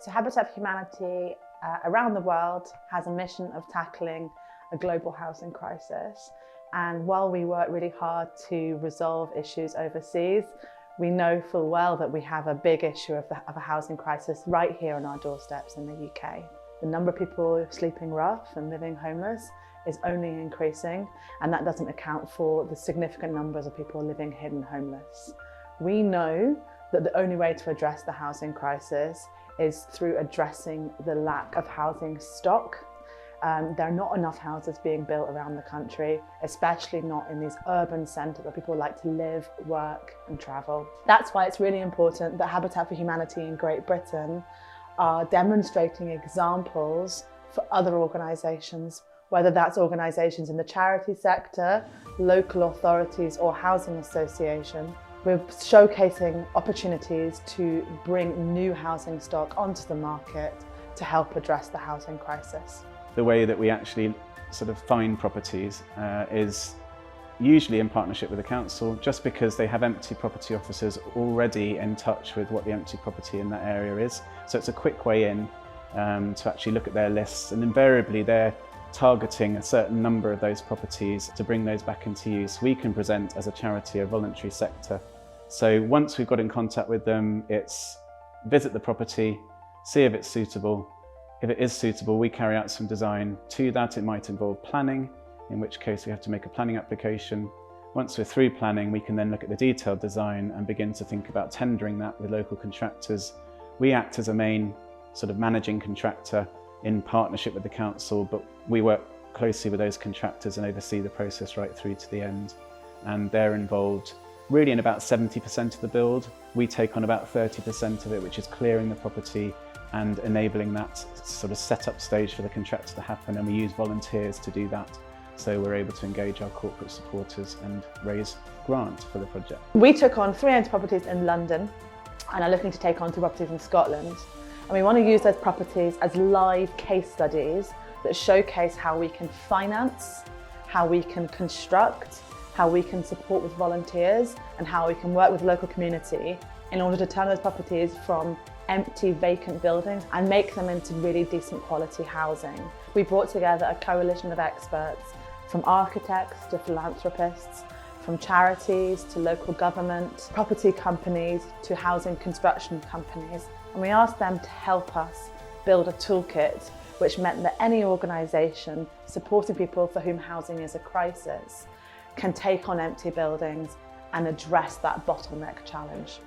So Habitat for Humanity around the world has a mission of tackling a global housing crisis. And while we work really hard to resolve issues overseas, we know full well that we have a big issue of a housing crisis right here on our doorsteps in the UK. The number of people sleeping rough and living homeless is only increasing, and that doesn't account for the significant numbers of people living hidden homeless. We know that the only way to address the housing crisis is through addressing the lack of housing stock. There are not enough houses being built around the country, especially not in these urban centres where people like to live, work and travel. That's why it's really important that Habitat for Humanity in Great Britain are demonstrating examples for other organisations, whether that's organisations in the charity sector, local authorities or housing association. We're showcasing opportunities to bring new housing stock onto the market to help address the housing crisis. The way that we actually sort of find properties is usually in partnership with the council, just because they have empty property officers already in touch with what the empty property in that area is. So it's a quick way in to actually look at their lists, and invariably they're targeting a certain number of those properties to bring those back into use. We can present as a charity a voluntary sector. So once we've got in contact with them, it's visit the property, see if it's suitable. If it is suitable, we carry out some design to that. It might involve planning, in which case we have to make a planning application. Once we're through planning, we can then look at the detailed design and begin to think about tendering that with local contractors. We act as a main sort of managing contractor in partnership with the council, but we work closely with those contractors and oversee the process right through to the end. And they're involved really in about 70% of the build. We take on about 30% of it, which is clearing the property and enabling that sort of setup stage for the contractor to happen, and we use volunteers to do that. So we're able to engage our corporate supporters and raise grant for the project. We took on 3 empty properties in London and are looking to take on 2 properties in Scotland. And we want to use those properties as live case studies that showcase how we can finance, how we can construct, how we can support with volunteers, and how we can work with the local community in order to turn those properties from empty, vacant buildings and make them into really decent quality housing. We brought together a coalition of experts, from architects to philanthropists, from charities to local government, property companies to housing construction companies. And we asked them to help us build a toolkit which meant that any organisation supporting people for whom housing is a crisis can take on empty buildings and address that bottleneck challenge.